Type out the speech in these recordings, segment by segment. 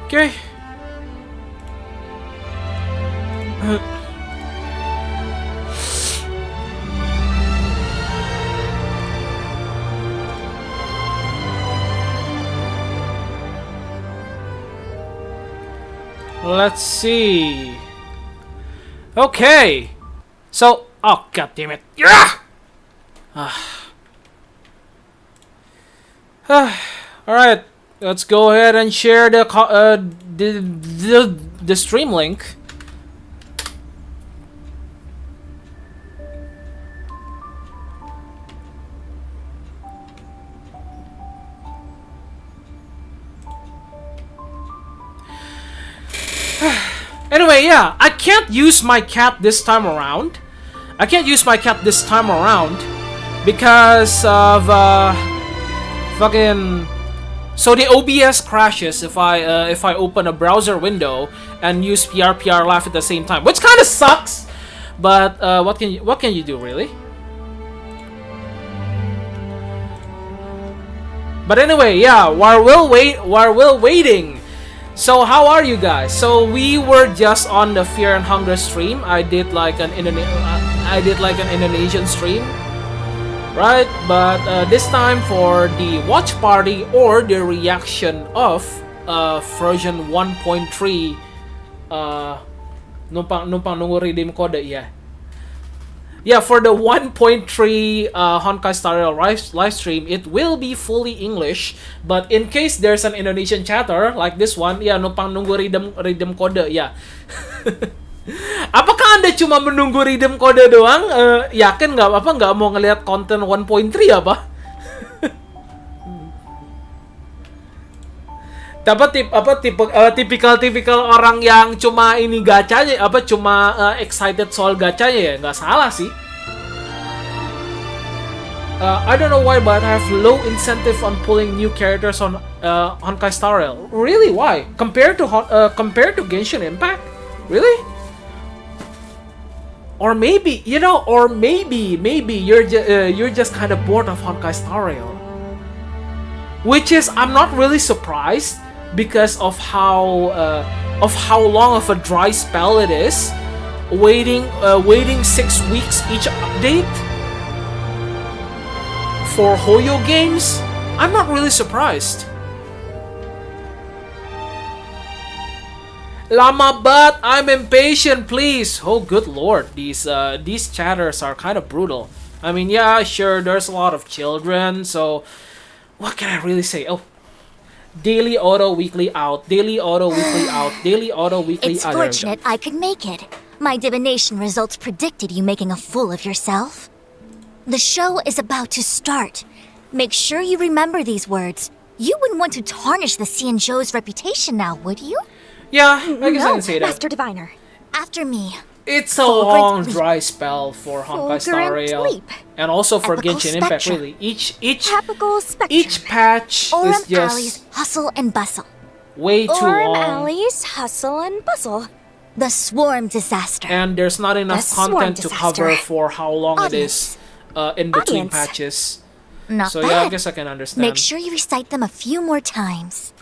Okay. Let's see. Okay. So, oh god damn it. Yeah. All right. Let's go ahead and share the stream link. Anyway, yeah, I can't use my cat this time around. Because of fucking. So the OBS crashes if I open a browser window and use PRPR Live at the same time, which kind of sucks. But what can you do, really? But anyway, yeah, while we're waiting. So how are you guys? So we were just on the Fear and Hunger stream. I did like an Indonesian stream, right? But this time for the watch party or the reaction of version 1.3 numpang nunggu redeem code ya. Yeah, for the 1.3 Honkai Star Rail live stream, it will be fully English. But in case there's an Indonesian chatter like this one, ya numpang nunggu redeem code ya. Apakah Anda cuma menunggu redeem code doang? Yakin nggak mau ngelihat konten 1.3 apa? Tipikal orang yang cuma ini gacanya cuma excited soal gacanya ya, nggak salah sih. I don't know why, but I have low incentive on pulling new characters on Honkai Star Rail. Really, why? Compared to Genshin Impact, really? Or maybe maybe you're just kind of bored of Honkai Star Rail, which is I'm not really surprised. Because of how long of a dry spell it is, waiting 6 weeks each update for Hoyo games, I'm not really surprised. Lama but I'm impatient, please. Oh good lord, these chatters are kind of brutal. I mean, yeah, sure, there's a lot of children, so what can I really say? Oh. Daily auto, weekly out. Daily auto, weekly out. Daily auto, weekly out. It's fortunate I could make it. My divination results predicted you making a fool of yourself. The show is about to start. Make sure you remember these words. You wouldn't want to tarnish the Xianzhou's reputation now, would you? Yeah, I guess I can say that. Master Diviner. After me. It's a long dry spell for Honkai Star Rail, and also for Genshin Impact. Really, each patch is just hustle and bustle. Way too long. Alley's hustle and bustle. The swarm disaster. And there's not enough content to cover for how long it is in between patches. Not so bad. Yeah, I guess I can understand. Make sure you recite them a few more times.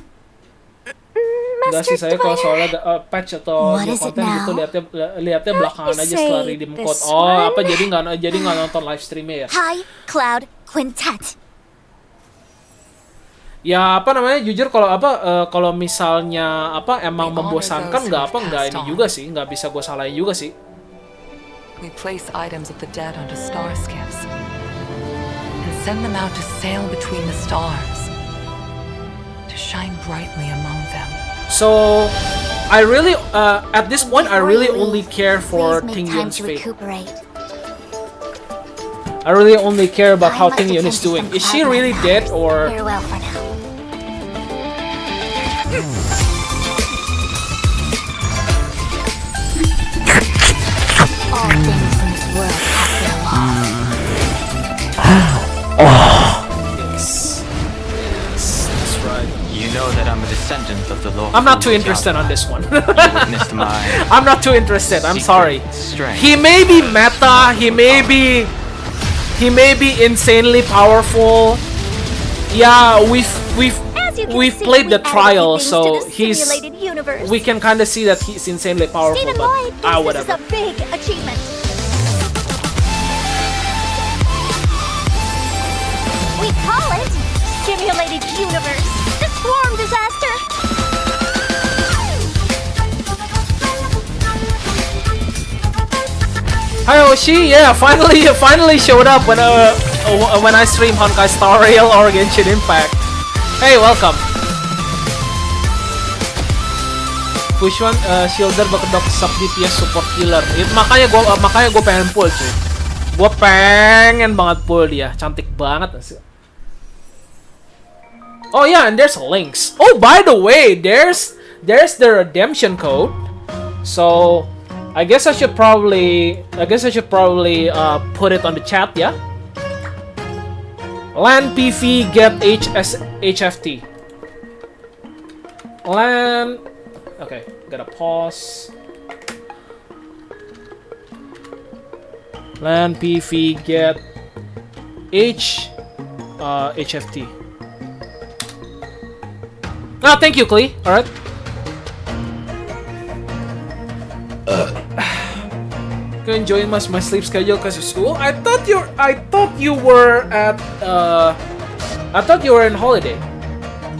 Enggak sih, saya kalau soalnya patch atau konten gitu lihatnya belakangan aja setelah redeem code. Oh, apa jadi nggak nonton live streamnya ya? High Cloud Quintet. Ya apa namanya, jujur kalau misalnya emang membosankan nggak ini juga sih, nggak bisa gue salahin juga sih. We place items of the dead onto star skiffs and send them out to sail between the stars to shine brightly among them. So, I really, at this point, I really only care for Ting Yun's fate. I really only care about how Ting Yun is doing. Is she really dead or? Farewell for now. All things in this world have their laws. Know that I'm a descendant of the Lord. I'm not too interested on this one. My I'm not too interested. I'm sorry. He may be meta. He may be insanely powerful. Yeah, we've played the trial, so he's universe. we can kind of see that he's insanely powerful. Stephen But Lloyd thinks this whatever. is a big achievement. We call it Simulated Universe. The Swarm Disaster. Hi Oshi, yeah, finally showed up when I stream Honkai Star Rail or Genshin Impact. Hey, welcome. Fusion Shielder berkedok sub DPS support killer. Makanya gue pengen pull cuy. Gue pengen banget pull dia, cantik banget sih. Oh yeah, and there's links. Oh, by the way, there's the redemption code. So I guess I should probably put it on the chat, yeah. LAN PV get HFT. LAN. Okay, gotta pause. LAN PV get HFT. Ah, thank you, Klee. All right. Enjoying my sleep schedule because of school. I thought you were in holiday,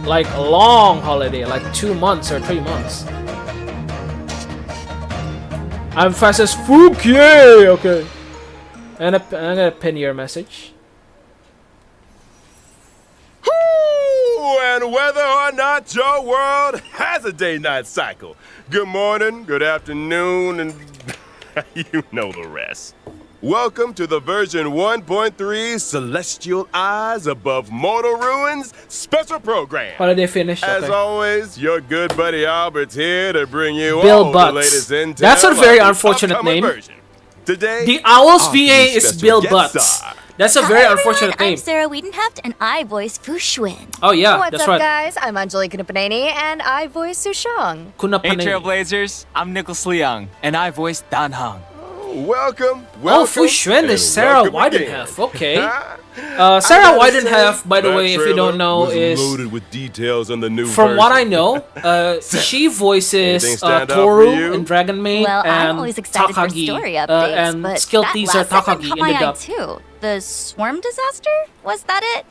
like a long holiday, like 2 months or 3 months. I'm fast as fuck, yay! Okay, and I'm gonna pin your message. And whether or not your world has a day-night cycle, good morning, good afternoon, and you know the rest. Welcome to the version 1.3 Celestial Eyes Above Mortal Ruins special program. Holiday finish. As Okay. always, your good buddy Albert's here to bring you Bill all Butts. the latest intel. That's a very on the unfortunate upcoming name. version. Today, The Owl's our VA is special Bill guest Butts. star. That's a very Hi, unfortunate everyone. name. I'm Sarah Wiedenheft, and I voice Fu Xuan. Oh yeah, What's that's up, right. guys? I'm Angelika Napaneni, and I voice Sushang. Kuna Hey, Panay. Trailblazers, I'm Nicholas Leung, and I voice Dan Heng. Welcome. Oh, Fu Xuan is Sarah Weidenhef. Okay. Sarah Weidenhef, by the way, if you don't know, is loaded with details on the new from what I version. know, she voices Anything stand out for Toru you? in Dragon Maid Well, and I'm always excited Takagi, for story updates, and but skill that teaser last segment Takagi caught in my the eye dub. Too. The swarm disaster? Was that it?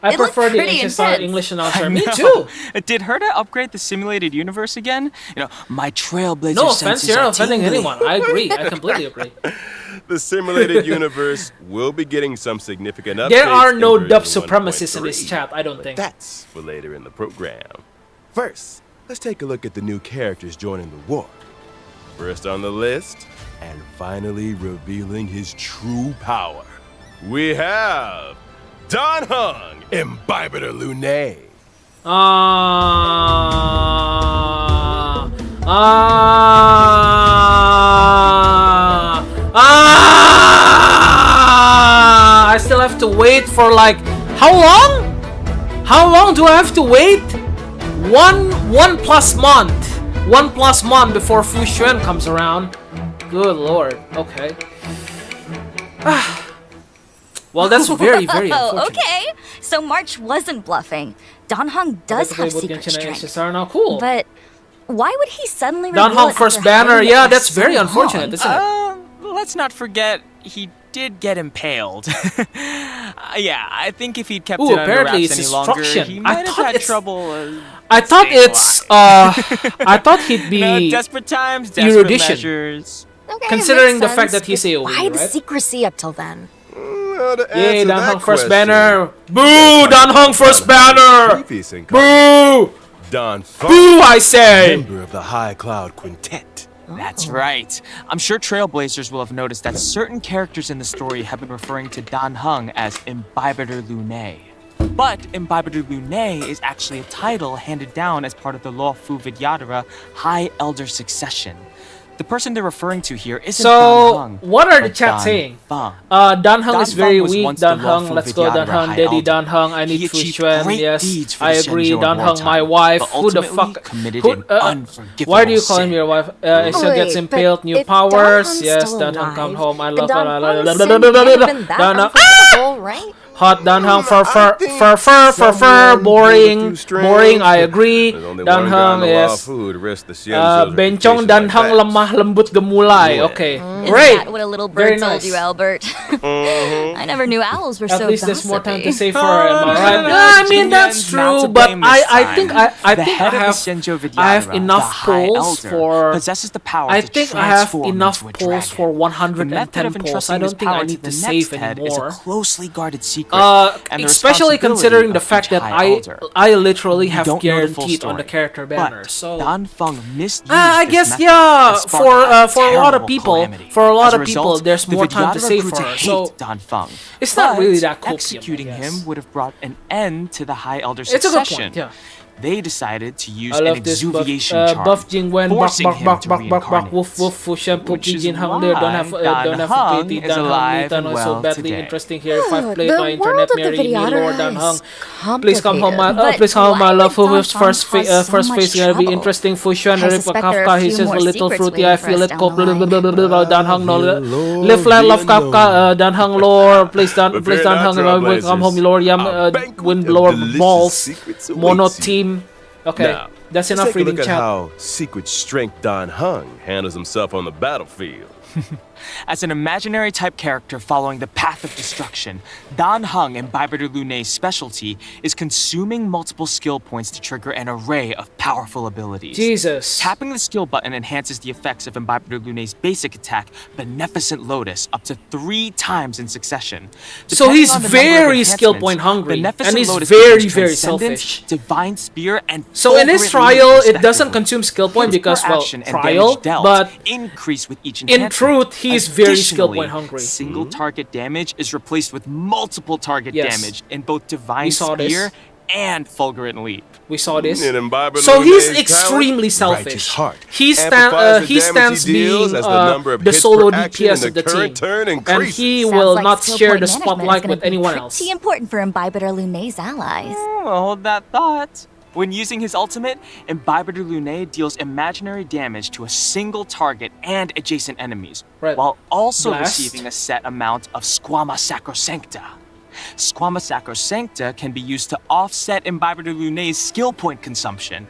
I It looked prefer the pretty English intense. announcer. I Me know. too. Did her to upgrade the simulated universe again? You know, my Trailblazer No offense, senses you're are not offending tingling. anyone. I agree. I completely agree. The simulated universe will be getting some significant updates. There are no in dub version supremacists in 1.3. this chat, I don't think. That's for later in the program. First, let's take a look at the new characters joining the war. First on the list, and finally revealing his true power, we have Dan Heng, Imbibitor Lunae. I still have to wait for like how long? How long do I have to wait? One plus month. 1+ month before Fu Xuan comes around. Good lord. Okay. Well, that's very, very Oh, unfortunate. okay. So March wasn't bluffing. Dan Heng does have secret strength. Now, cool. But why would he suddenly Dan reveal Heng it first after banner. hiding it Yeah, for that's so very long? unfortunate, isn't it? Let's not forget, he did get impaled. Yeah, I think if he'd kept Ooh, it under apparently wraps it's any longer, destruction. he I might have thought had it's- trouble. I thought staying it's alive. I thought he'd be No, desperate times, desperate erudition. measures. Okay, Considering makes the fact sense, that he's but AoE, why the right? secrecy up till then? Well, to Yay, answer Dan that Heng first question, banner. Boo, Dan Heng first banner. previous incarnate, Boo, Don boo, I say. member of the High Cloud Quintet. That's right. I'm sure Trailblazers will have noticed that certain characters in the story have been referring to Dan Heng as Imbibitor Lunae. But Imbibitor Lunae is actually a title handed down as part of the Law Fu Vidyadhara High Elder Succession. The person they're referring to here isn't Dan So, Heng, what are the but chat Dan saying? Feng. Dan Heng Dan is very Feng was weak. once Dan the Law Heng, Fu let's go. Dan Vidyadhara Heng, High Daddy Elder. Dan Heng. I He need Fu achieved Xuan. great Yes, deeds for I the agree. Shenzhou in Dan Heng, my wartime, wife. but Who the ultimately fuck? committed Who, an unforgivable why do you call him sin. your wife? He still gets Wait, impaled. but New if Dan powers. Heng's Yes, still Dan Heng come alive, home. I then love Dan her. Feng's sin can't have been that unforgivable, right? Hot Dan Hung fur boring. I agree. Dan Hung is bencong Dan Hung lemah lembut gemulai. Okay, great. Isn't that what a little Very bird told nice. you, Albert? I never knew owls were At so least there's more time to gossipy. say for him, alright? I mean that's true, but I think I have enough polls for. possesses the power I to think I have transform enough into a polls dragon. for The 110 method of polls. entrusting I this don't think I power need to the save next head is a anymore. closely guarded secret, and the Especially considering the fact that responsibility of each High I Elder. literally You have don't know the full guaranteed on the story, character banner. But So Dan Feng misused I this guess method yeah, and sparked for a lot of terrible people, calamity. for a lot As of result, people, there's the more time to Vidyadhara save grew for to her. hate So Dan Feng. it's not really that But copium, I executing guess. him would have brought an end to the High Elder It's a good succession. point. Yeah. They decided to use I an love this buff, exuviation charm, buff Jingwen, buck, forcing buck, him buck, to buck, buck, buck, reincarnate. woof, woof, woof, shampoo, Which is Jin Hang, don't have, why don't have Dan pity, Hung is Dan Hung, alive Nathan, and also well badly today. interesting here. If I played The my internet, world of the marry me, Lord Dan Vidyadhara Hung. is Please come home, my, complicated. please come home, my But love. why Who would is first, Don cause so first much face gonna be trouble? interesting. Fushan, I Rip, suspect there are Kafka, a he few says more a little secrets fruity. I waiting for feel us it. down the line. Dan Hung, no, Lord, live, let love, you Kafka, Dan Hung, lore. Please, Dan Prepare not, Hung, trailblazers. come home, Lord. Yam, A banquet of windblower delicious balls, secrets mono awaits you. team. Okay, Now, that's let's enough take a reading look at chat. how secret strength Dan Hung handles himself on the battlefield. As an imaginary type character following the path of destruction, Dan Hung, Imbibitor Lunay's specialty, is consuming multiple skill points to trigger an array of powerful abilities. Jesus. Tapping the skill button enhances the effects of Imbibitor Lunay's basic attack, Beneficent Lotus, up to 3 times in succession. So Depending he's on the number of very skill enhancements, point hungry, Beneficent and he's Lotus very, becomes very Transcendence, selfish. Divine Spear, and So in his Fulgurant trial, Leap, it doesn't respectively. consume skill point Hits per because, well, action and trial, damage dealt but increase with each in enhancement. truth, he's very skill point Additionally, hungry. Single target damage is replaced with multiple target Yes. damage in both Divine saw this. Spear and Fulgurant Leap. We saw this. In Imbibitor So he's Lunay's extremely talent, selfish. righteous heart He amplifies the damage stands he deals being as the number of the hits solo per action DPS in of the team, current turn and increases. he Sounds will like not skill share point the management is spotlight gonna with be anyone else. pretty important for Imbibitor Lunay's allies. Hold that thought. When using his ultimate, Imbibitor Lunay deals imaginary damage to a single target and adjacent enemies, Right. while also Blast. receiving a set amount of Squama Sacrosancta. Squama Sacrosancta can be used to offset Imbibitor Lunay's skill point consumption.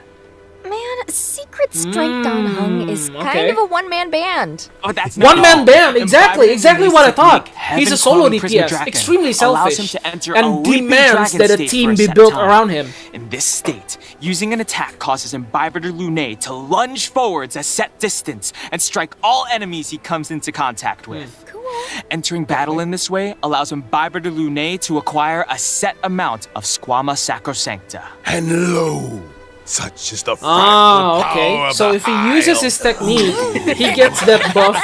Man, Secret Strength Dan Hung is okay. kind of a one-man band. Oh, that's not One man all. band, exactly Imbibitor what I Lunay's thought. technique, He's a Heaven solo Cloning Prisma DPS, Dragon, extremely allows selfish, him to enter and a leaping demands dragon that a state team for be set built time. around him. In this state, using an attack causes Imbibitor Lunay to lunge forwards a set distance and strike all enemies he comes into contact with. Cool. Entering battle in this way allows Imbibitor Lunay to acquire a set amount of Squama Sacrosancta. And lo, such is the Ah, frightful okay. power of So the if he High uses his Elder. technique, he gets that buff.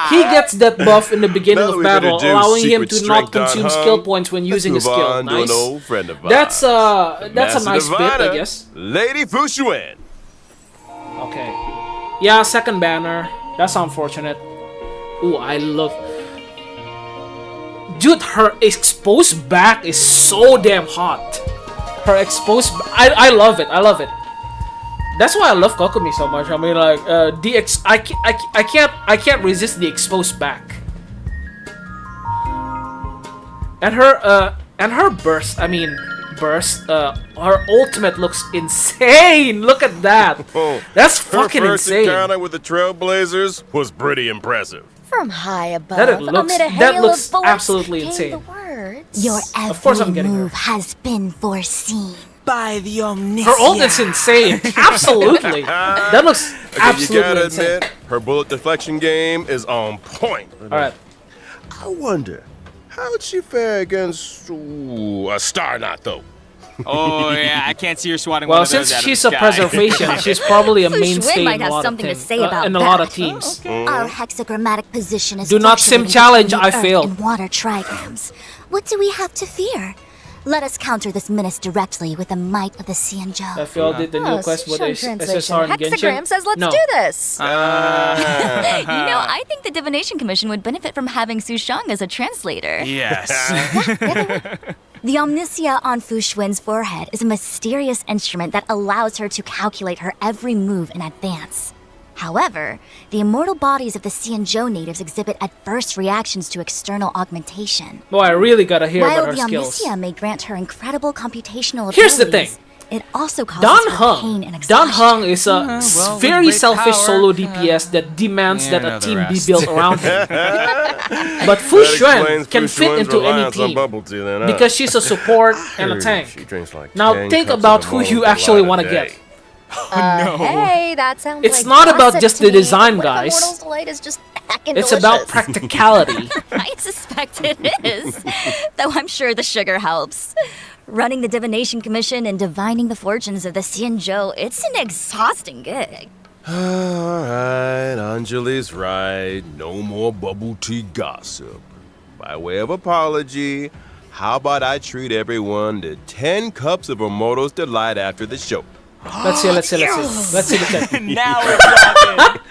He gets that buff in the beginning Now of we've battle, introduced allowing him secret to not strength Dan consume Hung. skill points when Let's using a move skill. on to an Nice. old friend of That's a Master nice bit, I Diviner, guess. Lady Fushuan. Okay. Yeah, second banner. That's unfortunate. Ooh, I love. Dude, her exposed back is so damn hot. Her exposed. I love it. I love it. That's why I love Kokumi so much. I mean, like, I can't resist the exposed back. And her burst. I mean, burst. Her ultimate looks insane. Look at that. That's fucking Her first insane. encounter with the Trailblazers was pretty impressive. From high above, That looks- amid a that hail looks of bullets, absolutely came insane. the words. Your course I'm every getting her. move has been foreseen. By the Omniscient. Her ult is insane. Absolutely. That looks Okay, you absolutely gotta insane. admit, her bullet deflection game is on point. Alright. I wonder, how'd she fare against a Star Knot, though? Oh yeah, I can't see her swatting Well, one of those since out of she's the a sky. preservation, she's probably a Fu mainstay Shui might in a have lot of something to things. say about In a lot that. of teams. Our hexagrammatic position is Do not fluctuating sim-challenge, between the I earth failed. and water trigrams. What do we have to fear? Let us counter this menace directly with the might of the I Xianzhou. feel did the new Oh, quest with Shun SSR translation. and Genshin. Hexagram says let's No. do this. You know, I think the Divination Commission would benefit from having Su Shang as a translator. Yes. The Omniscia on Fu Xuan's forehead is a mysterious instrument that allows her to calculate her every move in advance. However, the immortal bodies of the Xianzhou natives exhibit adverse reactions to external augmentation. Boy, I really gotta hear While about her the skills. Omniscia may grant her incredible computational Here's the abilities, thing. it also causes Dan her pain Heng. and Dan exhaustion. Heng is a well, with very great selfish power, solo DPS that demands you that a know the team be rest. built around him. But Fu That Xuan explains can Fu fit Xuan's into any reliance on team bubble tea then, huh? because she's a support and a tank. She drinks like Now 10 think cups about of who Amol you a actually lot a want to day. get. Hey, that sounds It's like not about gossip just to the me. design, What if guys. Immortals Delight is just heckin' It's about delicious? practicality. I suspect it is, though I'm sure the sugar helps. Running the Divination Commission and divining the fortunes of the Xianzhou, it's an exhausting gig. Alright, Anjali's right. No more bubble tea gossip. By way of apology, how about I treat everyone to 10 cups of Immortals Delight after the show? Let's see the check. Now we're talking.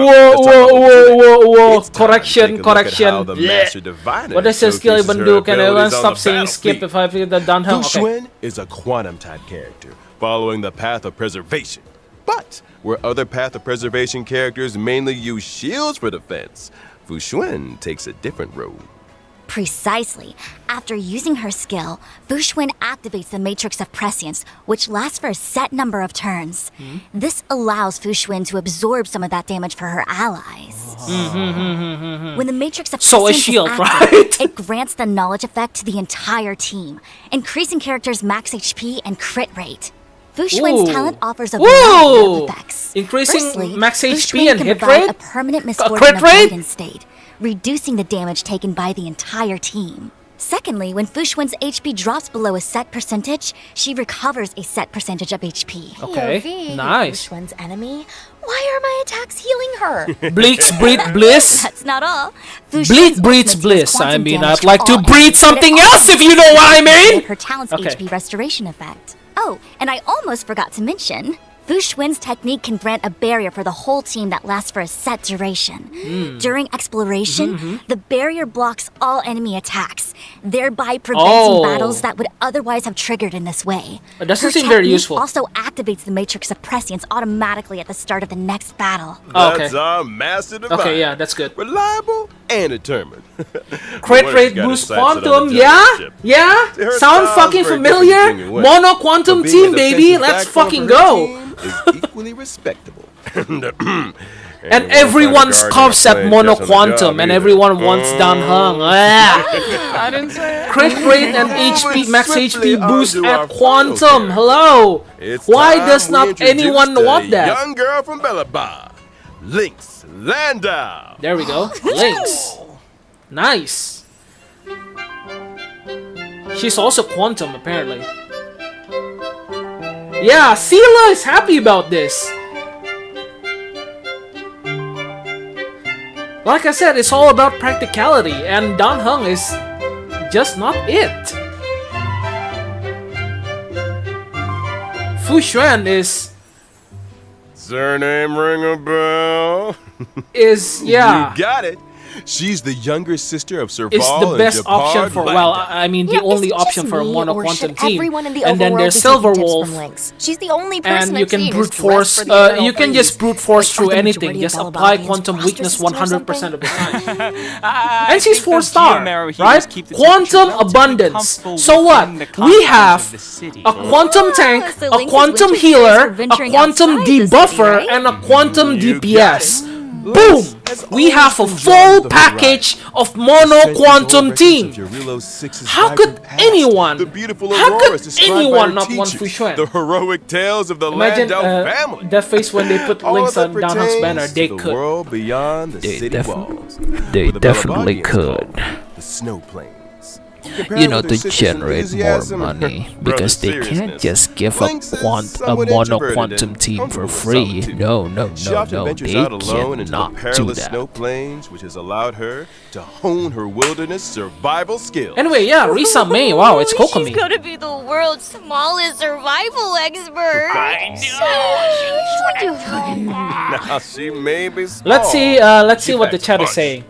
Whoa. It's time to Correction. take a look at how the Bleh. Master Diviner What does this skill showcases even her do? Can everyone abilities on stop the saying skip battlefield. if I feel that Dan Heng? Fu Okay. Xuan is a quantum-type character, following the path of preservation. But where other path of preservation characters mainly use shields for defense, Fu Xuan takes a different road. Precisely. After using her skill, Fu Xuan activates the Matrix of Prescience, which lasts for a set number of turns. This allows Fu Xuan to absorb some of that damage for her allies. When the Matrix of So a Prescience shield, is active, right? it grants the knowledge effect to the entire team, increasing characters' max HP and crit rate. Fu Xuan's Ooh. talent offers a Ooh. variety of effects. Increasing Firstly, max Fu HP Xuan and can hit provide rate? a permanent crit misfortune rate? avoidance state, reducing the damage taken by the entire team. Secondly, when Fu Xuan's HP drops below a set percentage, she recovers a set percentage of HP. Okay, POV, nice. Fu Xuan's enemy. Why are my attacks healing her? Bleaks breed bliss. That's not all. Fu Bleak Xuan's breeds ultimate deals bliss. I quantum mean, damage I'd to like to all breed enemies, but something it else if you know what I mean. Her talent's Okay. HP restoration effect. Oh, and I almost forgot to mention, Fu Xuan's technique can grant a barrier for the whole team that lasts for a set duration. During exploration, the barrier blocks all enemy attacks, thereby preventing Oh. battles that would otherwise have triggered in this way. It doesn't Her seem very technique useful. also activates the Matrix of Prescience automatically at the start of the next battle. Oh, okay. That's our Master Diviner. Okay, yeah, that's good. Reliable and determined. Crit Wonder rate she's got boost his sights set on quantum, the yeah? generalship. Yeah? Her Sound style's fucking very familiar? different from Genuine. Mono quantum But being team, a baby. defensive Let's backbone fucking for her go. team is equally respectable. And everyone scoffs at Mono Quantum, and everyone wants Dan Heng. Ah. I didn't say it. Crit rate and HP, max swiftly HP boost onto our at final Quantum. character. Hello. It's Why time does we not introduce anyone the want that? Young girl from Bellaba, Lynx Landau. There we go. Links. Nice. She's also Quantum, apparently. Yeah, Sela is happy about this. Like I said, it's all about practicality, and Dan Heng is just not it. Fu Xuan Surname ring a bell? is yeah. You got it. She's the younger sister of Serval Is the and best option Japard for Landau. I mean the Yeah, only is it option just for a me, mono or quantum should team. everyone in the And then overworld there's be Silver taking tips Wolf. from Lynx? She's the only person And you I've can seen brute who's dressed force. for the eternal You can breeze. just brute force Like, through aren't the anything. majority Just of apply Bellabadians quantum roster weakness system or 100% of the time. I And she's think those 4-star, Geomero heroes right? keep the Quantum temperature relatively abundance. comfortable So what? within the We confines have of the city. a quantum tank, so a Lynx is quantum winter healer, for a venturing quantum outside the city, debuffer, right? and a quantum You got DPS. it. Boom! Has We have a always been drawn full to the package horizon. of mono Centuries-old quantum records team. of Jarilo VI's How vibrant could past, anyone- the beautiful how could auroras described by anyone her not want teachers, Fu Xuan? the heroic tales of the Imagine Landau family. that face when they put All links that on Dan Heng's banner. pertains They to the could. world beyond the They city defi- walls. they where the definitely Bellabadians could. call the snow plains. Compared You know, with to their sister's generate more enthusiasm and money her because they brother's can't seriousness, just give Lynx is a somewhat mono introverted quantum and team for comfortable with free. solitude. No, She often ventures they out alone into the cannot do perilous that. snow plains, which has allowed her to hone her wilderness survival skills. Anyway, yeah, Risa May. Wow, it's Kokomi. She's gonna be the world's smallest survival expert. Now she may be small. Let's see what the She chat is packs saying.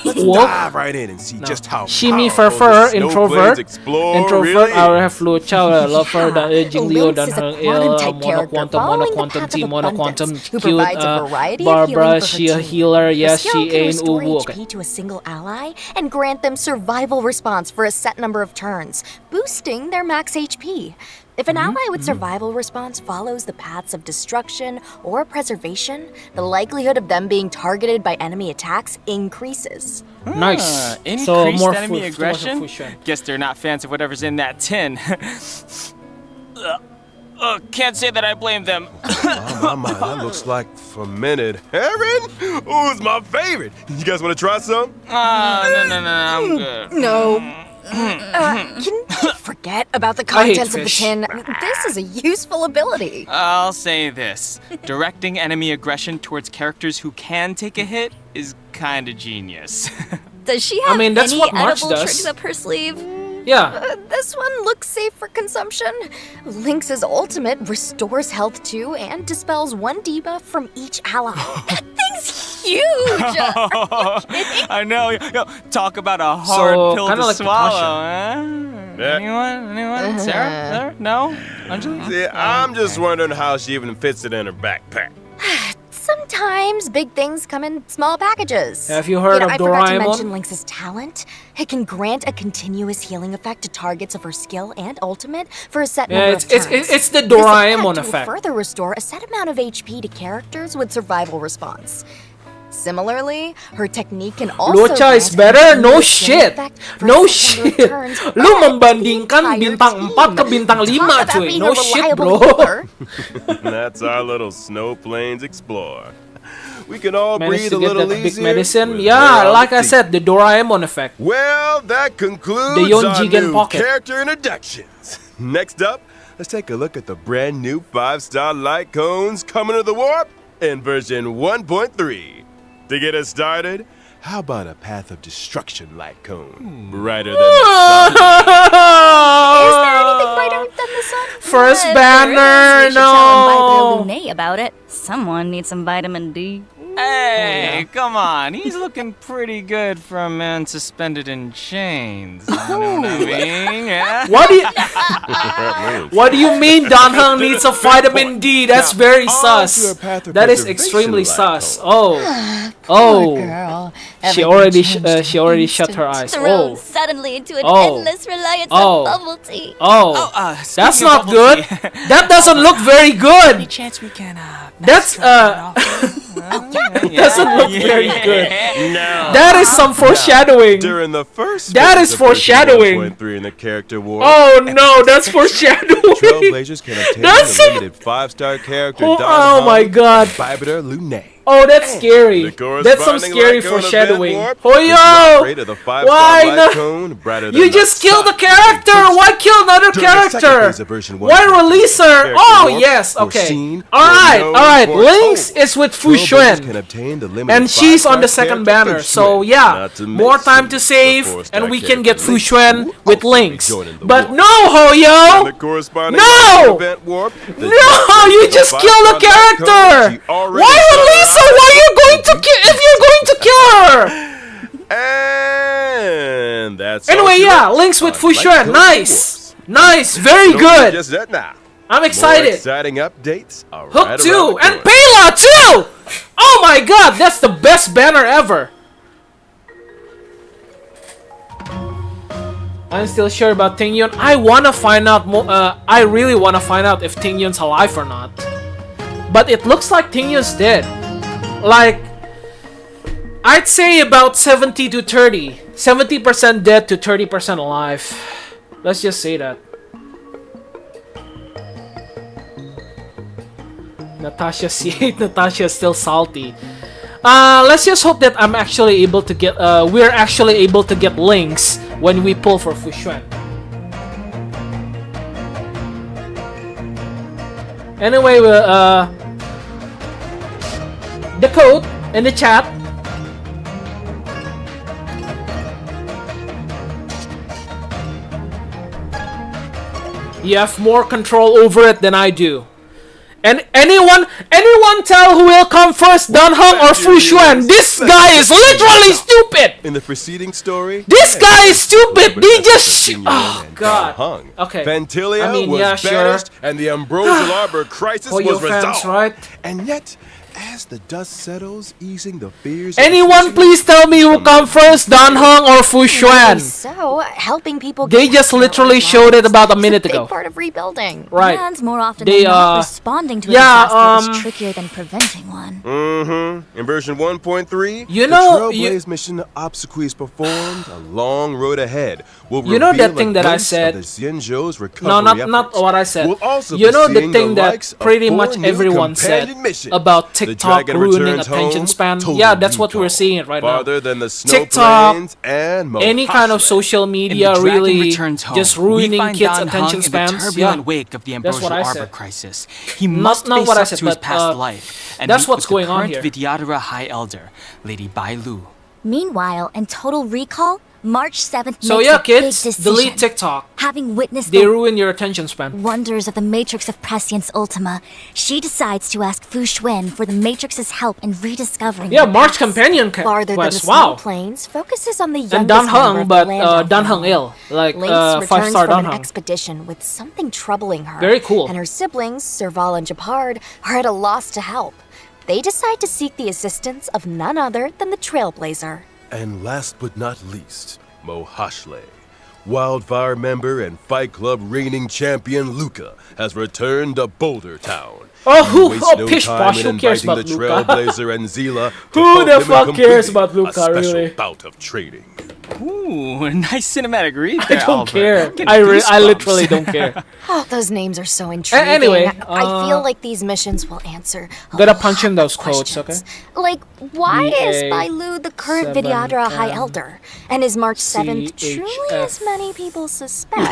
Let's Wolf. dive right in and see just how Shimmy powerful Fur, the introvert. Snowblades Explorer Introvert, really I is. have flu, chow, lover, Jing Liu, Lynx Dan is a Heng quantum Il, type character Monoquantum, following the Monoquantum path T, of Monoquantum abundance, who cute, provides a variety of Barbara, healing for she her a team. healer, yes, The skill she can ain't restore uwu, HP okay. to a single ally and grant them survival response for a set number of turns, boosting their max HP. If an ally with survival response follows the paths of destruction or preservation, the likelihood of them being targeted by enemy attacks increases. Nice. Increased So more enemy fu- aggression? Fu Xuan. Guess they're not fans of whatever's in that tin. Can't say that I blame them. My, that looks like fermented herring. Ooh, it's my favorite. You guys want to try some? No, I'm good. No. Can you forget about the I hate contents of the fish. tin? This is a useful ability. I'll say this. Directing enemy aggression towards characters who can take a hit is kinda genius. Does she have mean, that's any what March edible does. tricks up her sleeve? Yeah. This one looks safe for consumption. Lynx's ultimate restores health too and dispels one debuff from each ally. That thing's huge! I know. Yo, talk about a hard So, pill kinda to like swallow, Yeah. Anyone? Sarah? No? Anjali? See, I'm just wondering how she even fits it in her backpack. Sometimes big things come in small packages. Have you heard of I forgot to Doraemon? mention Lynx's talent. It can grant a continuous healing effect to targets of her skill and ultimate for a set Yeah, number it's of turns. it's the This Doraemon will effect. further restore a set amount of HP to characters with survival response. Similarly, her technique can also Lucha is grant a better? No continuous healing shit. effect for a No set number of shit. turns, Lu but membandingkan the bintang entire 4 ke bintang team. 5, Talk about cuy. being No a shit, reliable bro. healer. That's our little Snowplains Explorer. We can all Managed breathe to a get little that big easier. medicine. with Yeah, her like I teeth. said, the Doraemon effect. Well, that concludes The Yon our Jigen new pocket. character introductions. Next up, let's take a look at the brand new 5-star light cones coming to the warp in version 1.3. To get us started, how about a path of destruction light cone? Brighter than the sun. Is there anything brighter than the sun? First If there banner, is, we should tell no. Lune about it. Someone needs some vitamin D. Hey, come on. He's looking pretty good for a man suspended in chains. You know what I mean? Yeah? What do you mean Dan Heng needs a vitamin D? That's very on to sus. a path of That is preservation extremely light sus. cone. Oh. Girl, She already shut her eyes. Thrown Oh. suddenly into an Oh. endless reliance Oh. on bubble tea. Oh. That's speaking of not bubble good. tea, That doesn't look very Any good. chance we can, That's doesn't look very good. Now, That is some foreshadowing. during the first That phase is of version foreshadowing. 1.3 in the character war, Oh no, that's foreshadowing. Trailblazers can obtain That's the limited 5-star character Oh, Don oh my Hung, God. Bibiter Lune. Oh, that's scary. The corresponding That's some scary light cone foreshadowing. event warp Oh is not yo! rate of the 5-star Why light not? cone, brighter than You the just killed the sun. character. Why kill another During the second character? phase of version Why 1.3, release her? character Oh warp yes, were okay. seen All right, or all right. known for Lynx total. is with Fu Trailblazers can Xuan. obtain the limited And she's on 5-star the second character banner, Fu so Xuan, yeah, not to more mention time to the save, 4-star and we can character get Fu Lynx, Xuan who with also will be Lynx. joining the But war. no, In the Hoyo! corresponding No! event warp, the No, you the just killed the 5-star light cone, character! she already Why shut release her her? Why are you going to kill if you're going to kill her? And that's Anyway, all yeah, she Lynx with wrote Fu on Light Xuan. Cone Nice. Wars. Nice, very Don't good. be Just that now. I'm More excited. exciting updates are Hook right 2 around the and corner. Pela too! Oh my god, that's the best banner ever. I'm still sure about Tingyun. I wanna find out more. I really wanna find out if Tingyun's alive or not. But it looks like Tingyun's dead. Like, I'd say about 70 to 30. 70% dead to 30% alive. Let's just say that. Natasha C8, Natasha is still salty. Let's just hope that I'm actually able to get, we're actually able to get Lynx when we pull for Fu Xuan. Anyway, the code in the chat. You have more control over it than I do. And anyone tell who will come first, Dan Heng or Fu Xuan? This guy is literally stupid. In the preceding story, This guy is stupid. They just oh and god. Hung. Okay. Vantilia I mean, was yeah, sure. banished, and the Ambrosial Arbor crisis For was your fans, resolved. right? And yet, as the dust settles, easing the fears. Anyone please tell me who come first, Dan Heng or Fu Xuan? So, helping people They get just back to literally normal showed it lives about a is minute big ago. part of rebuilding. Right. And more often They, than not, responding to a yeah, disaster is trickier than preventing one. In version 1.3, You the know, Trailblaze mission obsequies performed. A long road ahead will You know that reveal thing a that I glimpse said- of the Xianzhou's recovery No, not efforts. what I said. We'll also You be know the seeing thing that likes of pretty 4 much new everyone said companion missions. about The TikTok Dragon ruining returns attention home, span. Total Yeah, that's what we're Recall, seeing right now. farther than the snow TikTok, plains and Any kind of Mohasle. social In media the Dragon really Returns Home, just we ruining find kids' Dan attention Heng in spans. the turbulent Yeah. wake of the That's Ambrosial what I Arbor said. crisis. He must not face what I up said, to his but, past life and that's meet what's with going the on current here. Vidyadhara High Elder, Lady Bai Lu. Meanwhile, in Total Recall, March 7th So makes yeah, a kids, big decision. delete TikTok. Having witnessed They the ruin your attention span. wonders of the Matrix of Prescience Ultima, she decides to ask Fu Xuan for the Matrix's help in rediscovering Yeah, the March past. companion Farther than the quest. snow Wow. plains focuses on the youngest And Dan member Heng, of but the Landau Dan Heng family. ill, like Lace 5-star returns from Dan an Heng. expedition with something troubling her. Very cool. And her siblings, Serval and Japard, are at a loss to help. They decide to seek the assistance of none other than the Trailblazer. And last but not least, Mohasle. Wildfire member and Fight Club reigning champion Luca has returned to Boulder Town. Oh, He who? wastes Oh, no pish time posh. in Who cares inviting about the Luca? Trailblazer and Zila to Who help the him in fuck cares completing about Luca, a special really? bout of trading. Ooh, nice cinematic read I there, don't Albert. care. I'm getting I goosebumps. literally don't care. Oh, those names are so intriguing. Anyway, I feel like these missions will answer a Gotta lot punch in of those quotes, questions. Like, why is Bai Lu the current Vidyadhara High Elder? And is March 7th truly as many people suspect?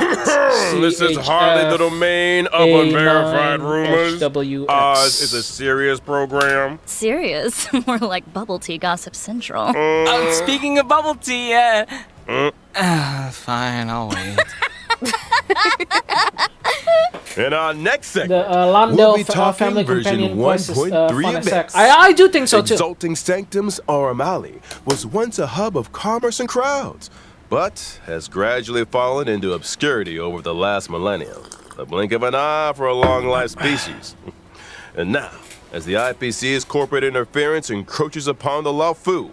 This is hardly the domain of unverified rumors. HWX. Ours is a serious program. Serious? More like bubble tea gossip central. Speaking of bubble tea, fine, I'll wait. In our next The segment, Lando we'll be talking family version companion quest is 1.3 fun as heck. events. I do think so too. Exalting Sanctum's Auramali was once a hub of commerce and crowds, but has gradually fallen into obscurity over the last millennium. The blink of an eye for a long-lived species. And now, as the IPC's corporate interference encroaches upon the Laofu,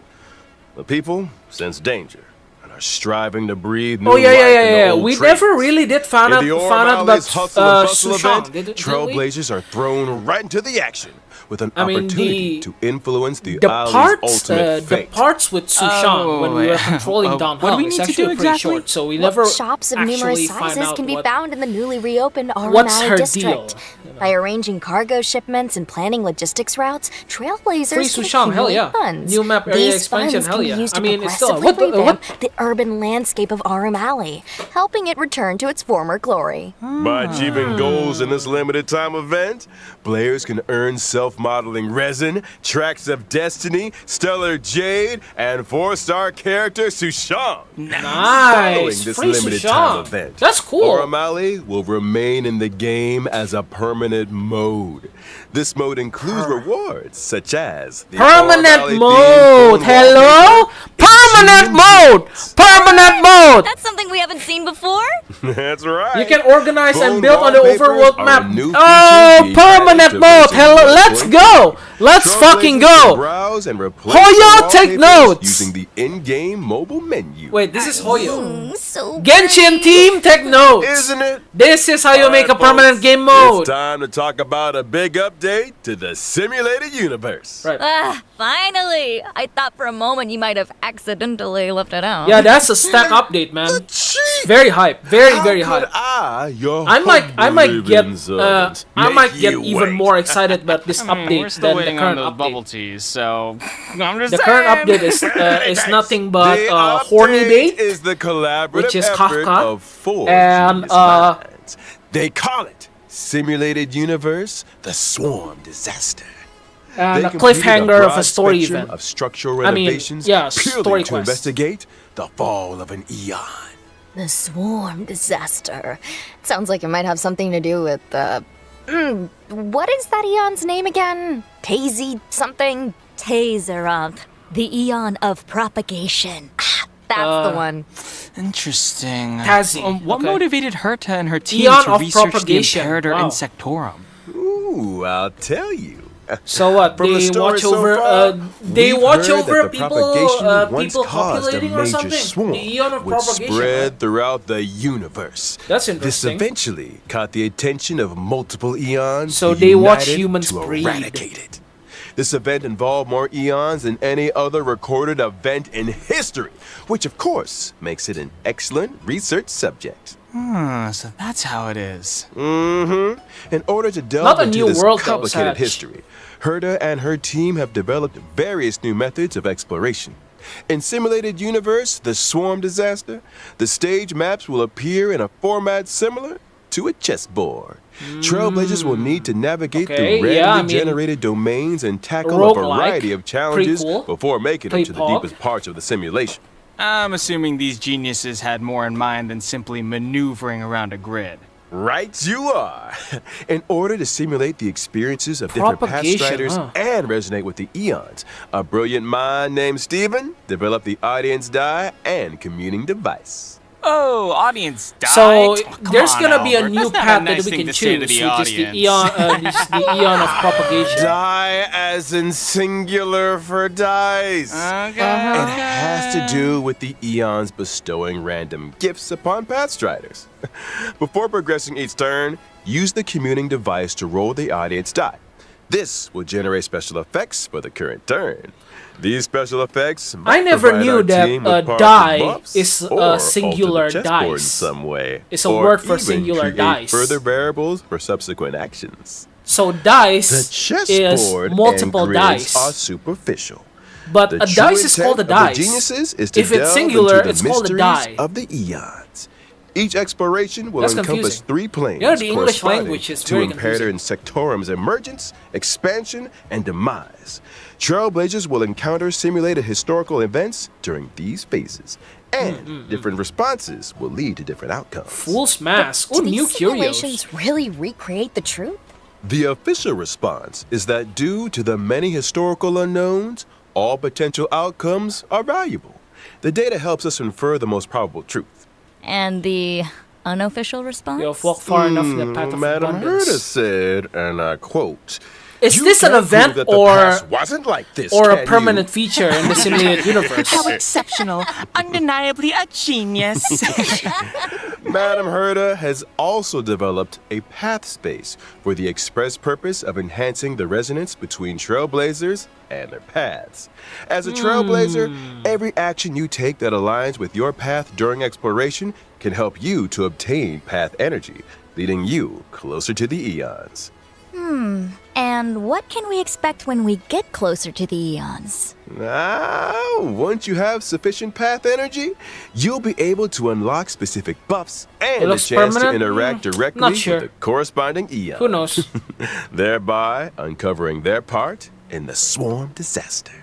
the people sense danger and are striving to breathe new Oh yeah, life yeah, into yeah. old We traits. never really did find out In the about Auramali's hustle and bustle Sushang, event, didn't we? Trailblazers are thrown right into the action with an I mean, opportunity the- to influence the The Ali's parts, ultimate the fate. parts with Sushang when we were controlling Dan what do we Heng is need to actually do pretty exactly? short, so we never Shops of numerous actually find sizes out can be what- found in the newly reopened What's her Auramali district. deal? By arranging cargo shipments and planning logistics routes, Trailblazers Free can Sushang, hell accumulate yeah. funds. New map area These expansion, funds hell can yeah. be used I to mean, it's still progressively what revamp the urban landscape of Auramali, helping it return to its former glory. By achieving goals in this limited time event, players can earn self-modeling resin, tracks of destiny, stellar jade, and 4-star character Sushang. Following Nice, this free limited time Sushang. event, That's cool. Auramali will remain in the game as a permanent mode. This mode includes rewards such as the Permanent Auramali-themed mode. phone Hello, permanent mode. Permanent mode. That's something we haven't seen before? That's right. You can organize Phone and build on the wallpapers overworld are map. a new Oh, feature being permanent added to mode. version Hello, let's 1.3. go. Let's Trailblazers fucking can go. browse and replace Hoyo, the take wallpapers notes. using the in-game mobile menu. Wait, this is Hoyo. So Genshin team, take notes. Isn't it? This is how you make a Alright, permanent folks, game mode. It's time to talk about a big update to the simulated universe. Right. Finally! I thought for a moment you might have accidentally left it out. Yeah, that's a stack update, man. It's very hype. Very, very How hype. could I, your I might get humble servant, I make might get you even wait? more excited about this update We're still than the waiting current on those update. bubble teas, so I'm just The saying. current update is nothing but The horny update bait. is the collaborative which is effort Kafka, of 4 and, genius minds. They call it Simulated Universe, the Swarm Disaster. And They a completed cliffhanger of broad a story spectrum event. of structural I mean, renovations yeah, purely story to quest. investigate the fall of an eon. The Swarm Disaster. Sounds like it might have something to do with, What is that Eon's name again? Tazy something? Tazeroth, the Eon of propagation. That's the one. Interesting. Tazi, What okay. motivated Herta and her team Eon to of research the propagation. Imperator Wow. Insectorum? Ooh, I'll tell you. So what? From the They story watch so over. far, They we've watch heard over that the propagation once people caused a populating or major something. swarm, The Eon of which propagation. spread Right? throughout the universe. That's This interesting. eventually caught the attention of multiple eons. So who they watch united humans to breed. eradicate it. This event involved more eons than any other recorded event in history, which of course makes it an excellent research subject. So that's how it is. In order to delve Not a into new this world, though, complicated Satch. history, Herta and her team have developed various new methods of exploration. In Simulated Universe, the Swarm Disaster, the stage maps will appear in a format similar to a chessboard. Trailblazers will need to navigate Okay, through yeah, randomly generated domains and tackle a roguelike, variety of challenges pretty cool. before making Play it to the Pog. deepest parts of the simulation. I'm assuming these geniuses had more in mind than simply maneuvering around a grid. Right you are. In order to simulate the experiences of different Propagation, Pathstriders huh? and resonate with the eons, a brilliant mind named Steven developed the audience die and commuting device. Oh, audience died. So Come there's on, gonna be a Albert. new That's not path nice that we thing can to say to choose, the which is the audience. Eon, the Eon of propagation. Die as in singular for dice. Okay. It has to do with the eons bestowing random gifts upon Pathstriders. Before progressing each turn, use the commuting device to roll the audience die. This will generate special effects for the current turn. These special effects I might never provide knew our that team with powerful die buffs is a or alter the singular chessboard in dice. some way, It's a or word for even singular create dice. further variables for subsequent actions. So dice The is chessboard multiple and grids dice, are superficial. but The a true dice is called a intent of the dice. geniuses is to If it's delve singular, into the it's called a mysteries die. of the eons. Each exploration will That's encompass confusing. 3 planes Yeah, the English corresponding language is to very Imperator confusing. Insectorum's emergence, expansion, and demise. Trailblazers will encounter simulated historical events during these phases, and different responses will lead to different outcomes. Fool's Mask. Do Oh, new these curios. simulations really recreate the truth? The official response is that due to the many historical unknowns, all potential outcomes are valuable. The data helps us infer the most probable truth. And the unofficial response? You've walked far enough in the path of Madam abundance. Herta said, and I quote, Is "You this an can't prove event that the or past wasn't like this, or a can permanent you?" feature in the simulated universe? How exceptional. Undeniably a genius. Madam Herta has also developed a path space for the express purpose of enhancing the resonance between trailblazers and their paths. As a trailblazer, every action you take that aligns with your path during exploration can help you to obtain path energy, leading you closer to the eons. And what can we expect when we get closer to the eons? Once you have sufficient path energy, you'll be able to unlock specific buffs It and a looks chance to permanent? interact directly Not sure. with the corresponding eon. Who knows? Thereby uncovering their part in the swarm disaster.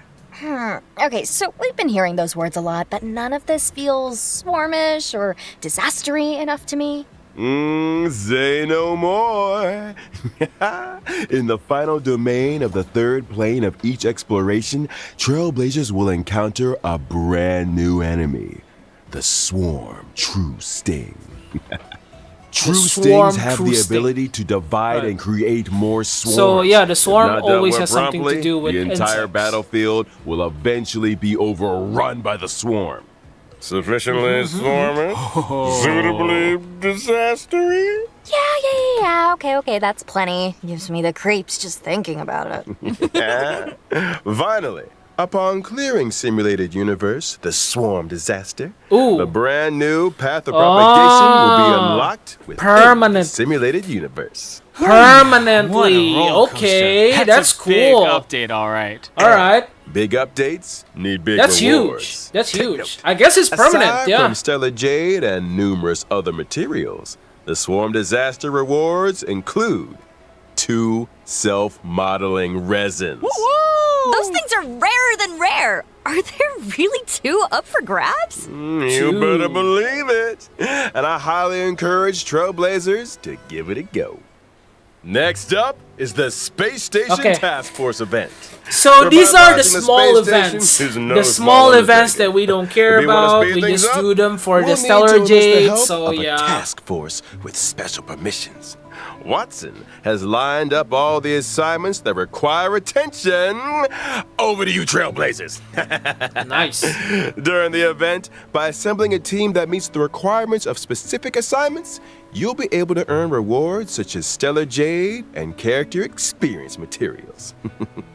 Okay, so we've been hearing those words a lot, but none of this feels swarmish or disastery enough to me. Say no more. In the final domain of the third plane of each exploration, trailblazers will encounter a brand new enemy, the Swarm True Sting. True Swarm Stings have True the Sting. ability to divide and create more swarms. So, yeah, the If swarm not done always with has something to promptly, do with the entire insects. battlefield will eventually be overrun by the swarm. Sufficiently swarmy, suitably disastery. Yeah, okay, that's plenty. Gives me the creeps just thinking about it. Finally, upon clearing Simulated Universe, the Swarm Disaster, Ooh. the brand new Path of Propagation will be unlocked with Permanent. Simulated Universe. Permanently. What a roller coaster. Okay, that's a big cool. update, all right. All right. Big updates need big That's rewards. huge. That's Take huge. note. I guess it's permanent, Aside yeah. from Stellar Jade and numerous other materials, the Swarm Disaster rewards include 2 self-modeling resins. Those things are rarer than rare. Are there really 2 up for grabs? You better believe it. And I highly encourage trailblazers to give it a go. Next up is the Space Station Okay. Task Force event. So these are the Revitalizing the small space station events. is no The small small events that undertaking. we don't care If you wanna about. speed We things just up, do them for we'll the need to Stellar enlist the Jade. help So of a yeah. task force with special permissions. Watson has lined up all the assignments that require attention. Over to you, Trailblazers. Nice. During the event, by assembling a team that meets the requirements of specific assignments, you'll be able to earn rewards such as Stellar Jade and character experience materials.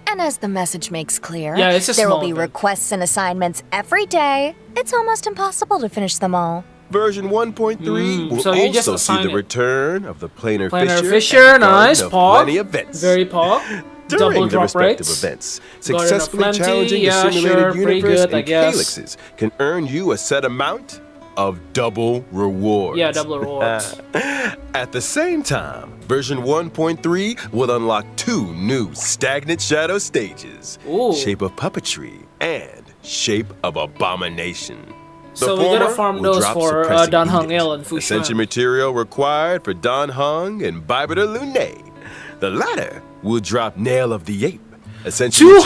And as the message makes clear, Yeah, it's a there will small be event. requests and assignments every day. It's almost impossible to finish them all. Version 1.3 will so you just also see assign the it. return of the planar Planar Fisher, Fisher, and Garden nice. of Pog. Plenty events. Very pog. Double During the drop respective rates. events, Garden of successfully Plenty, challenging yeah, the simulated sure, pretty universe good, I and guess. calyxes can earn you a set amount of double rewards. Yeah, double rewards. At the same time, version 1.3 will unlock 2 new stagnant shadow stages, Ooh. Shape of Puppetry and Shape of Abomination. The So we gotta former farm will those drop for suppressing Dan Hung edict, Il and Fu Ascension Xuan. material required for Dan Hung and Bibiter Lunae. The latter will drop Nail of the Ape. Ascension material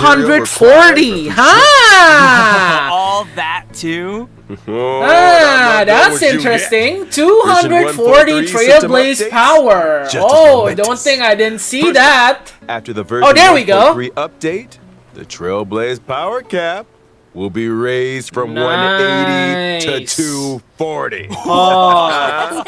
240, required for huh? All that too? Oh, Ah, I'm not done that's with you yet. interesting. 240 Version 1.3 system Trailblaze updates. power. Just as Oh, momentous. don't think I didn't see First that. After the version Oh, there we go. 1.3 update, the Trailblaze power cap will be raised from 180 to Nice. 240. Oh,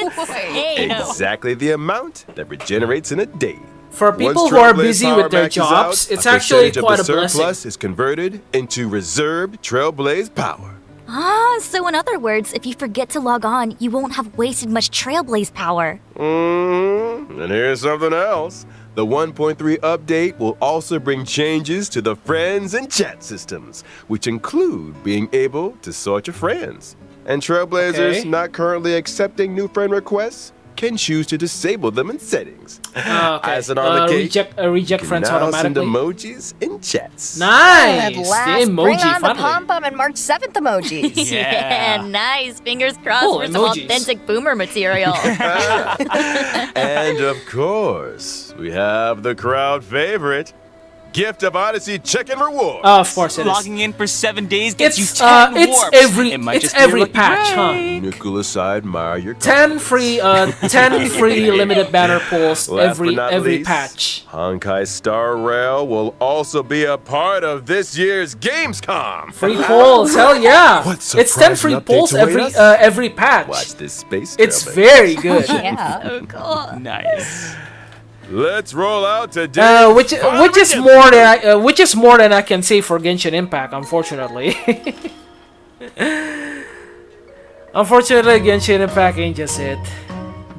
Exactly the amount that regenerates in a day. for Once people who are Trailblaze busy power with their maxes jobs, out, it's a actually percentage of quite the a blessing. surplus is converted into reserved Trailblaze power. Ah, so in other words, if you forget to log on, you won't have wasted much Trailblaze power. And here's something else. The 1.3 update will also bring changes to the friends and chat systems, which include being able to sort your friends. And Trailblazers Okay. not currently accepting new friend requests can choose to disable them in settings. Okay. As an on the cake, Reject you friends can now send automatically. emojis in chats. Nice. At last, The emoji bring on the finally. pom-pom and March 7th emojis. Yeah. Nice. Fingers crossed Cool for some emojis. authentic boomer material. And of course, we have the crowd favorite, Gift of Odyssey Chicken Reward. Oh, of course it is. Logging in for 7 days gets It's you 10 it's warps. every It might it's just be a every lucky patch, huh? break. Nicholas, I admire your 10 free 10 free limited banner pulls Last but not every least, patch. Honkai Star Rail will also be a part of this year's Gamescom. Free pulls, hell yeah! What It's 10 surprising free updates pulls await every us? every patch. Watch this space. It's Trailblazer. very good. Yeah. So cool. Nice. Let's roll out today. Which is more than I can say for Genshin Impact, unfortunately. Unfortunately, Genshin Impact ain't just it.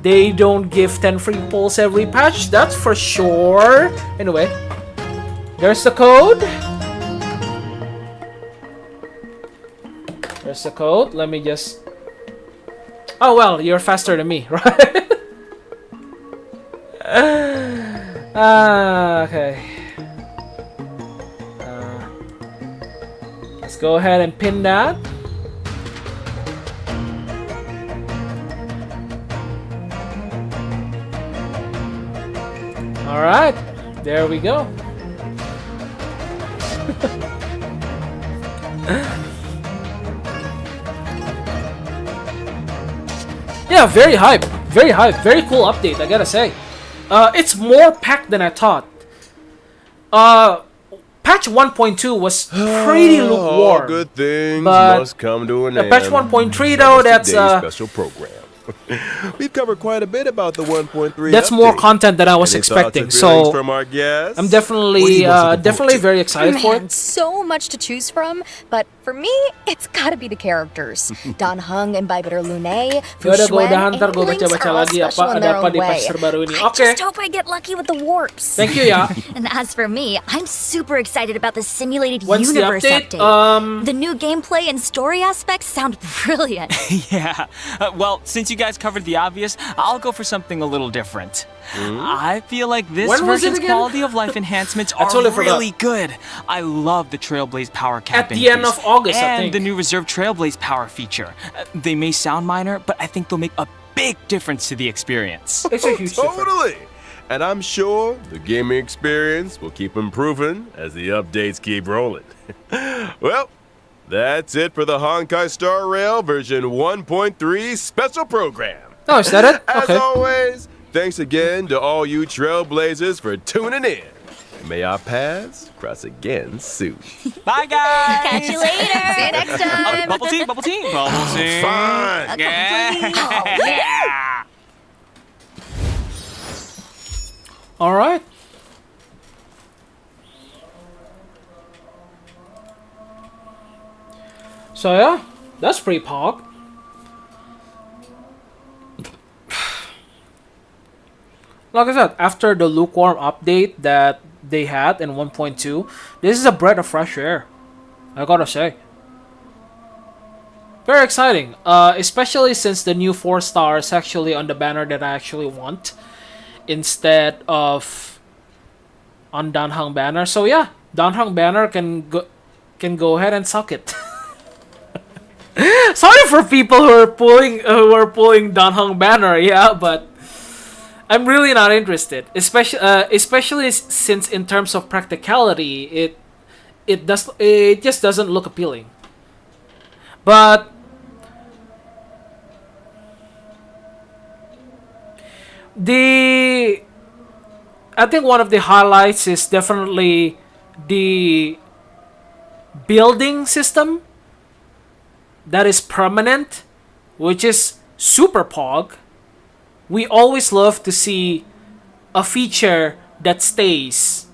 They don't give 10 free pulls every patch, that's for sure. Anyway, there's the code. There's the code. Let me just. Oh well, you're faster than me, right? Okay. Let's go ahead and pin that. Alright, there we go. Yeah, very hype. Very hype. Very cool update, I gotta say. It's more packed than I thought. Patch 1.2 was pretty All lukewarm. good things but must come to an The end. patch 1.3 So though, that's that's today's special program. We've covered quite a bit about the 1.3. that's more update. content than I was Any thoughts or expecting. feelings So from our guests? I'm What do definitely you most looking definitely forward to? very excited for Man, it. so much to choose from, but for me, it's gotta be the characters. Dan Hung and Bibiter Lunae, Fu Gua udah Xuan, udahan, ntar and gue Lynx baca-baca are all lagi special apa in ada their apa own di patch way. terbaru ini. I Oke, just hope I get lucky with the warps. thank you ya. And as for me, I'm super excited about the simulated When's the universe update? update. The new gameplay and story aspects sound brilliant. Yeah. Well, since you guys covered the obvious, I'll go for something a little different. I feel like this When was it version's again? quality of life enhancements are totally forgot. really good. I love the Trailblaze power cap At the end increase of August, I and think. the new reserve Trailblaze power feature. They may sound minor, but I think they'll make a big difference to the experience. It's a huge difference. Totally. And I'm sure the gaming experience will keep improving as the updates keep rolling. Well, that's it for the Honkai Star Rail version 1.3 special program. Oh, is that it? As Okay. always, thanks again to all you trailblazers for tuning in. And may our paths cross again soon. Bye, guys. Catch you later. See you next time. Bubble tea, bubble tea, bubble tea. Fine. Yeah. All right. So yeah, that's pretty pog. Like I said, after the lukewarm update that they had in 1.2, this is a breath of fresh air. I gotta say. Very exciting. Especially since the new 4 star is actually on the banner that I actually want, instead of on Danhang banner. So yeah, Danhang banner can go ahead and suck it. Sorry for people who are pulling Danhang banner, yeah, but I'm really not interested. Especially since in terms of practicality, it just doesn't look appealing. But I think one of the highlights is definitely the building system that is permanent, which is super pog. We always love to see a feature that stays.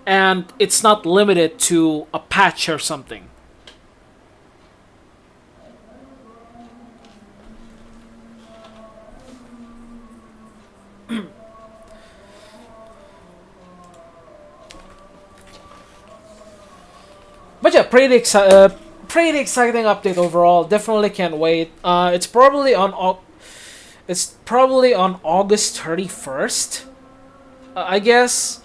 And it's not limited to a patch or something. But yeah, pretty exciting update overall. Definitely can't wait. It's probably on August 31st. I guess.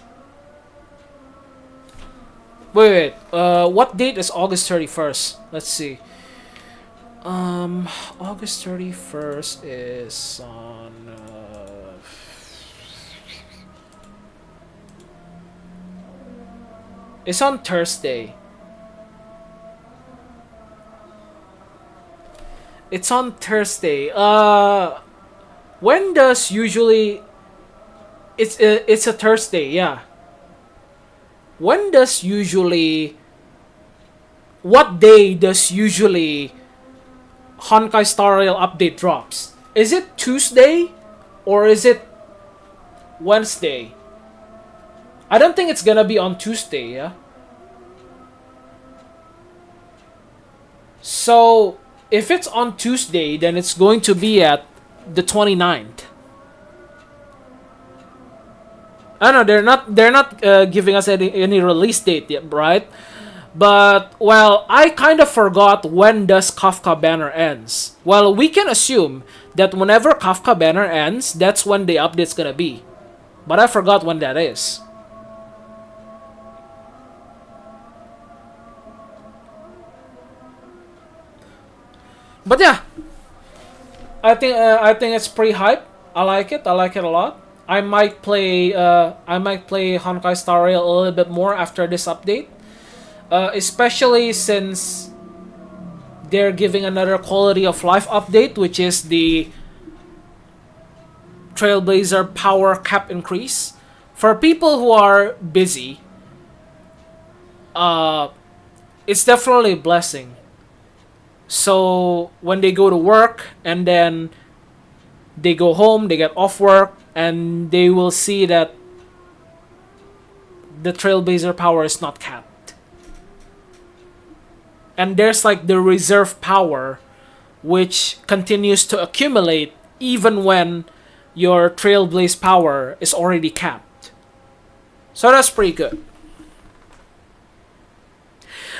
Wait. What date is August 31st? Let's see. August 31st is on. It's on Thursday. It's on Thursday. When does usually? It's a Thursday, yeah. When does usually? What day does usually Honkai Star Rail update drops? Is it Tuesday, or is it Wednesday? I don't think it's gonna be on Tuesday, yeah. So if it's on Tuesday, then it's going to be at the 29th. I know they're not giving us any release date yet, right? But well, I kind of forgot when does Kafka banner ends. Well, we can assume that whenever Kafka banner ends, that's when the update's gonna be. But I forgot when that is. But yeah, I think it's pretty hype. I like it. I like it a lot. I might play Honkai Star Rail a little bit more after this update, especially since they're giving another quality of life update, which is the Trailblazer power cap increase. For people who are busy, it's definitely a blessing. So when they go to work and then they go home, they get off work, and they will see that the Trailblazer power is not capped. And there's like the reserve power, which continues to accumulate even when your Trailblaze power is already capped. So that's pretty good.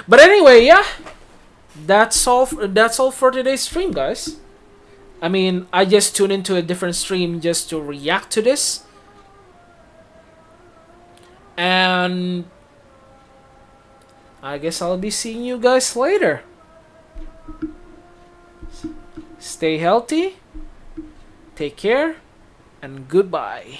But anyway, yeah. That's all for today's stream, guys. I mean, I just tuned into a different stream just to react to this. And I guess I'll be seeing you guys later. Stay healthy, take care, and goodbye.